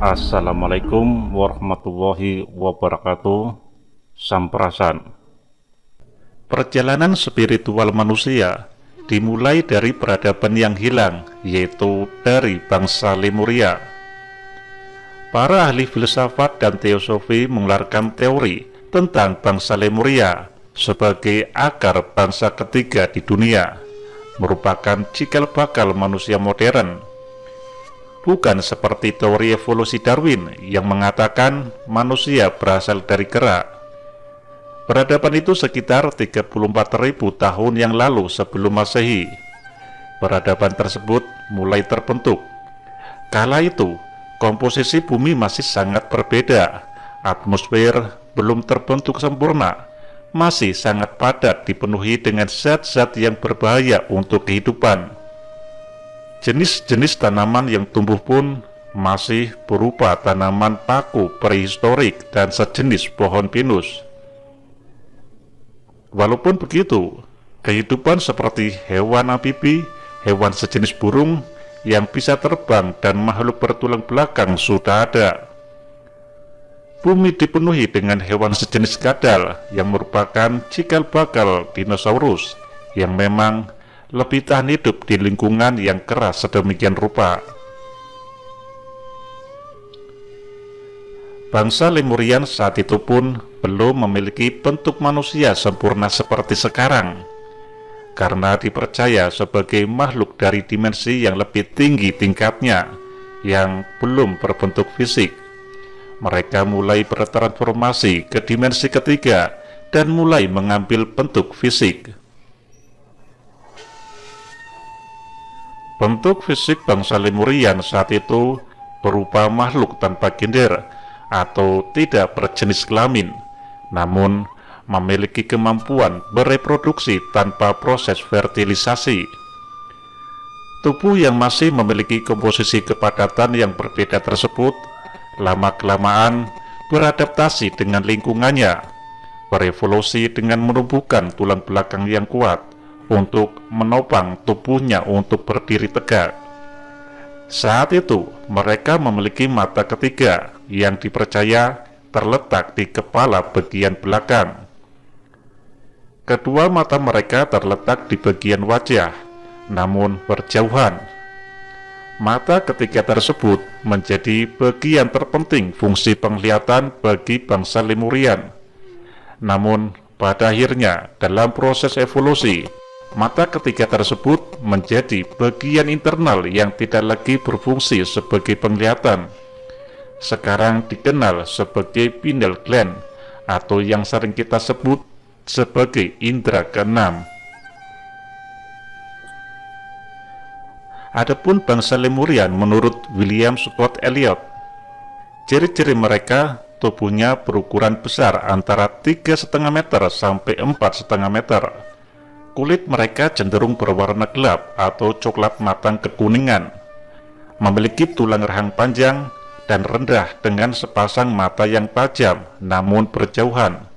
Assalamualaikum warahmatullahi wabarakatuh. Sampurasun. Perjalanan spiritual manusia dimulai dari peradaban yang hilang, yaitu dari bangsa Lemuria. Para ahli filsafat dan teosofi mengeluarkan teori tentang bangsa Lemuria sebagai akar bangsa ketiga di dunia, merupakan cikal bakal manusia modern. Bukan seperti teori evolusi Darwin yang mengatakan manusia berasal dari kera. Peradaban itu sekitar 34.000 tahun yang lalu sebelum Masehi. Peradaban tersebut mulai terbentuk. Kala itu, komposisi bumi masih sangat berbeda. Atmosfer belum terbentuk sempurna, masih sangat padat dipenuhi dengan zat-zat yang berbahaya untuk kehidupan. Jenis-jenis tanaman yang tumbuh pun masih berupa tanaman paku prehistorik dan sejenis pohon pinus. Walaupun begitu, kehidupan seperti hewan amfibi, hewan sejenis burung yang bisa terbang dan makhluk bertulang belakang sudah ada. Bumi dipenuhi dengan hewan sejenis kadal yang merupakan cikal bakal dinosaurus yang memang lebih tahan hidup di lingkungan yang keras sedemikian rupa. Bangsa Lemurian saat itu pun belum memiliki bentuk manusia sempurna seperti sekarang, karena dipercaya sebagai makhluk dari dimensi yang lebih tinggi tingkatnya, yang belum berbentuk fisik. Mereka mulai bertransformasi ke dimensi ketiga dan mulai mengambil bentuk fisik. Bentuk fisik bangsa Lemurian saat itu berupa makhluk tanpa gender atau tidak berjenis kelamin, namun memiliki kemampuan bereproduksi tanpa proses fertilisasi. Tubuh yang masih memiliki komposisi kepadatan yang berbeda tersebut lama-kelamaan beradaptasi dengan lingkungannya, berevolusi dengan menumbuhkan tulang belakang yang kuat untuk menopang tubuhnya untuk berdiri tegak. Saat itu mereka memiliki mata ketiga yang dipercaya terletak di kepala bagian belakang. Kedua mata mereka terletak di bagian wajah, namun berjauhan. Mata ketiga tersebut menjadi bagian terpenting fungsi penglihatan bagi bangsa Lemurian. Namun pada akhirnya dalam proses evolusi, mata ketiga tersebut menjadi bagian internal yang tidak lagi berfungsi sebagai penglihatan. Sekarang dikenal sebagai pineal gland atau yang sering kita sebut sebagai indera keenam. Adapun bangsa Lemurian menurut William Scott Elliot, ciri-ciri mereka tubuhnya berukuran besar antara 3,5 meter sampai 4,5 meter. Kulit mereka cenderung berwarna gelap atau coklat matang kekuningan, memiliki tulang rahang panjang dan rendah dengan sepasang mata yang tajam namun berjauhan,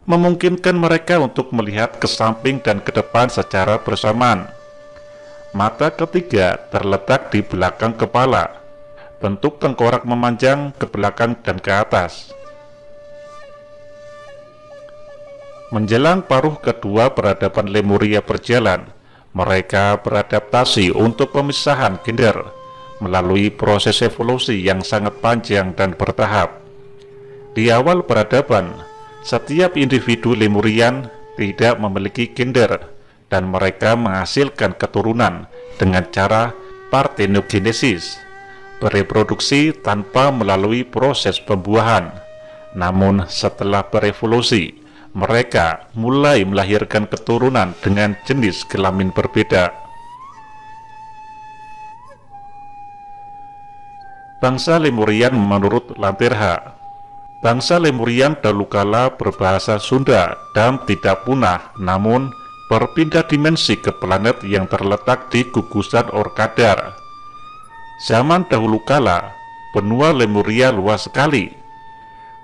memungkinkan mereka untuk melihat ke samping dan ke depan secara bersamaan. Mata ketiga terletak di belakang kepala, bentuk tengkorak memanjang ke belakang dan ke atas. Menjelang paruh kedua peradaban Lemuria berjalan, mereka beradaptasi untuk pemisahan gender melalui proses evolusi yang sangat panjang dan bertahap. Di awal peradaban, setiap individu Lemurian tidak memiliki gender dan mereka menghasilkan keturunan dengan cara parthenogenesis, bereproduksi tanpa melalui proses pembuahan. Namun setelah berevolusi, mereka mulai melahirkan keturunan dengan jenis kelamin berbeda. Bangsa Lemurian menurut Lanterha. Bangsa Lemurian dahulu kala berbahasa Sunda dan tidak punah, namun berpindah dimensi ke planet yang terletak di gugusan Orkadar. Zaman dahulu kala, benua Lemuria luas sekali.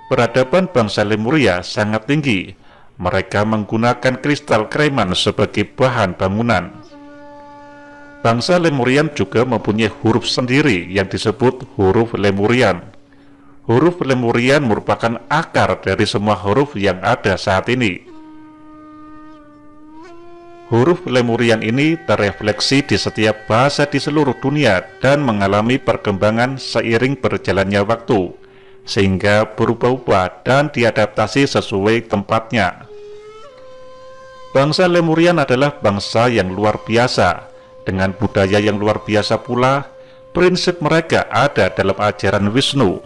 Peradaban bangsa Lemuria sangat tinggi. Mereka menggunakan kristal kreman sebagai bahan bangunan. Bangsa Lemurian juga mempunyai huruf sendiri yang disebut huruf Lemurian. Huruf Lemurian merupakan akar dari semua huruf yang ada saat ini. Huruf Lemurian ini terefleksi di setiap bahasa di seluruh dunia dan mengalami perkembangan seiring berjalannya waktu, sehingga berubah-ubah dan diadaptasi sesuai tempatnya. Bangsa Lemurian adalah bangsa yang luar biasa, dengan budaya yang luar biasa pula. Prinsip mereka ada dalam ajaran Wisnu.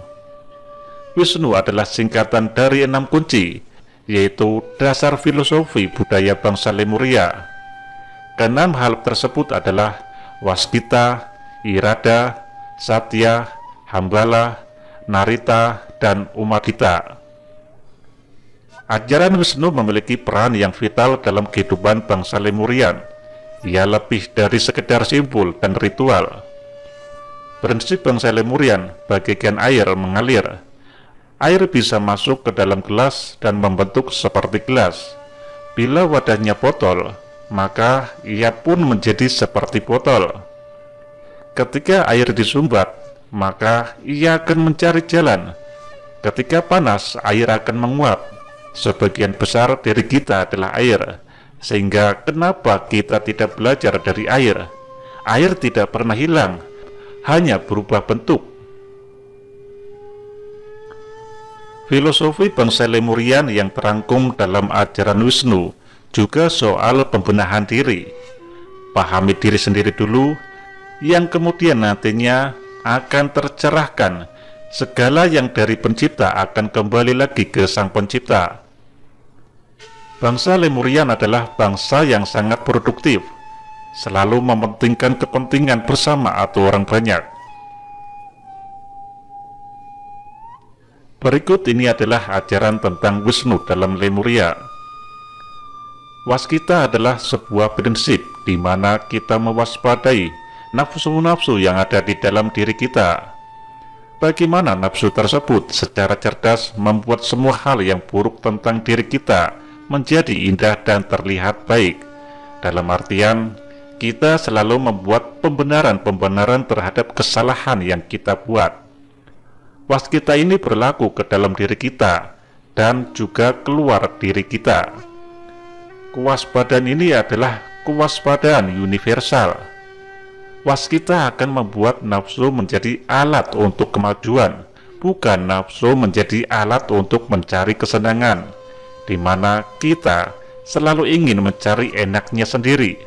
Wisnu adalah singkatan dari 6 kunci, yaitu dasar filosofi budaya bangsa Lemuria. Keenam hal tersebut adalah Waskita, Irada, Satya, Hambala, Narita, dan Umadita. Ajaran Wisnu memiliki peran yang vital dalam kehidupan bangsa Lemurian. Ia lebih dari sekedar simbol dan ritual. Prinsip bangsa Lemurian bagaikan air mengalir. Air bisa masuk ke dalam gelas dan membentuk seperti gelas. Bila wadahnya botol, maka ia pun menjadi seperti botol. Ketika air disumbat, maka ia akan mencari jalan. Ketika panas, air akan menguap. Sebagian besar diri kita adalah air, sehingga kenapa kita tidak belajar dari air? Air tidak pernah hilang, hanya berubah bentuk. Filosofi bangsa Lemurian yang terangkum dalam ajaran Wisnu juga soal pembenahan diri. Pahami diri sendiri dulu, yang kemudian nantinya akan tercerahkan. Segala yang dari pencipta akan kembali lagi ke sang pencipta. Bangsa Lemurian adalah bangsa yang sangat produktif, selalu mementingkan kepentingan bersama atau orang banyak. Berikut ini adalah ajaran tentang Wisnu dalam Lemuria. Waskita adalah sebuah prinsip di mana kita mewaspadai nafsu-nafsu yang ada di dalam diri kita. Bagaimana nafsu tersebut secara cerdas membuat semua hal yang buruk tentang diri kita menjadi indah dan terlihat baik. Dalam artian, kita selalu membuat pembenaran-pembenaran terhadap kesalahan yang kita buat. Waskita ini berlaku ke dalam diri kita dan juga keluar diri kita. Kewaspadaan ini adalah kewaspadaan universal. Waskita akan membuat nafsu menjadi alat untuk kemajuan, bukan nafsu menjadi alat untuk mencari kesenangan, di mana kita selalu ingin mencari enaknya sendiri,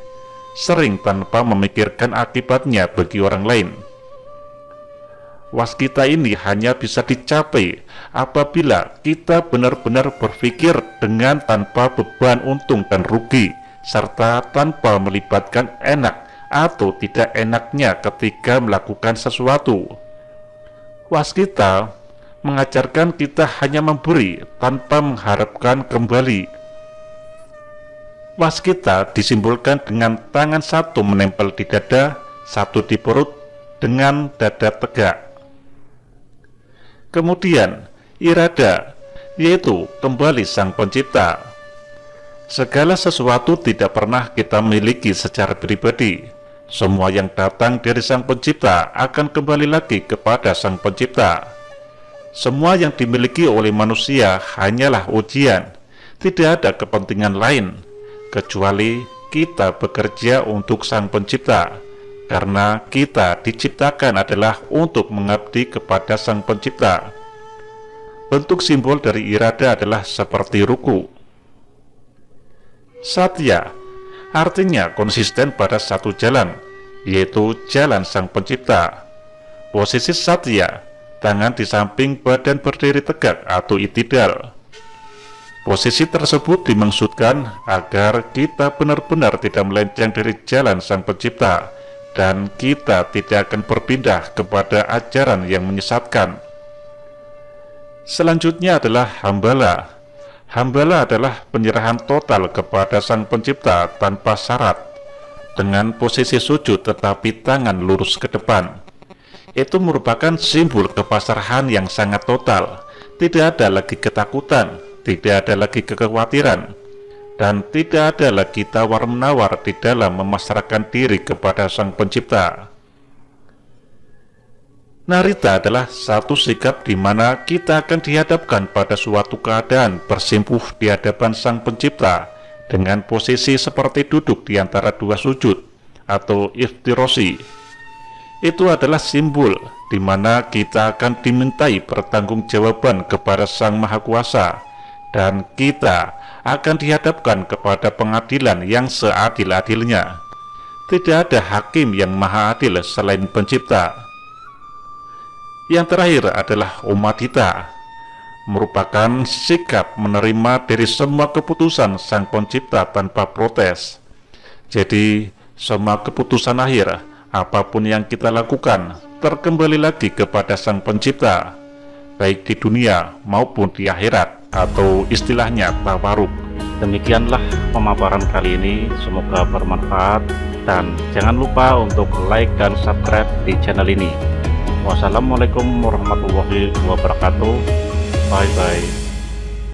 sering tanpa memikirkan akibatnya bagi orang lain. Waskita ini hanya bisa dicapai apabila kita benar-benar berpikir dengan tanpa beban untung dan rugi, serta tanpa melibatkan enak atau tidak enaknya ketika melakukan sesuatu. Waskita mengajarkan kita hanya memberi tanpa mengharapkan kembali. Waskita disimbolkan dengan tangan satu menempel di dada, satu di perut dengan dada tegak. Kemudian, irada, yaitu kembali sang pencipta. Segala sesuatu tidak pernah kita miliki secara pribadi. Semua yang datang dari sang pencipta akan kembali lagi kepada sang pencipta. Semua yang dimiliki oleh manusia hanyalah ujian. Tidak ada kepentingan lain, kecuali kita bekerja untuk sang pencipta. Karena kita diciptakan adalah untuk mengabdi kepada sang pencipta. Bentuk simbol dari irada adalah seperti ruku. Satya artinya konsisten pada satu jalan, yaitu jalan sang pencipta. Posisi satya, tangan di samping badan berdiri tegak atau itidal. Posisi tersebut dimaksudkan agar kita benar-benar tidak melenceng dari jalan sang pencipta, dan kita tidak akan berpindah kepada ajaran yang menyesatkan. Selanjutnya adalah hambala. Hambala adalah penyerahan total kepada sang pencipta tanpa syarat, dengan posisi sujud tetapi tangan lurus ke depan. Itu merupakan simbol kepasrahan yang sangat total. Tidak ada lagi ketakutan, tidak ada lagi kekhawatiran, dan tidak ada lagi tawar-menawar di dalam memasrahkan diri kepada sang pencipta. Narita adalah satu sikap di mana kita akan dihadapkan pada suatu keadaan bersimpuh di hadapan Sang Pencipta dengan posisi seperti duduk di antara dua sujud atau iftirosi. Itu adalah simbol di mana kita akan dimintai pertanggungjawaban kepada Sang Maha Kuasa dan kita akan dihadapkan kepada pengadilan yang seadil-adilnya. Tidak ada hakim yang maha adil selain Pencipta. Yang terakhir adalah umadita, merupakan sikap menerima dari semua keputusan Sang Pencipta tanpa protes. Jadi, semua keputusan akhir, apapun yang kita lakukan, terkembali lagi kepada Sang Pencipta, baik di dunia maupun di akhirat, atau istilahnya tawaruk. Demikianlah pemaparan kali ini, semoga bermanfaat, dan jangan lupa untuk like dan subscribe di channel ini. Wassalamualaikum warahmatullahi wabarakatuh. Bye bye.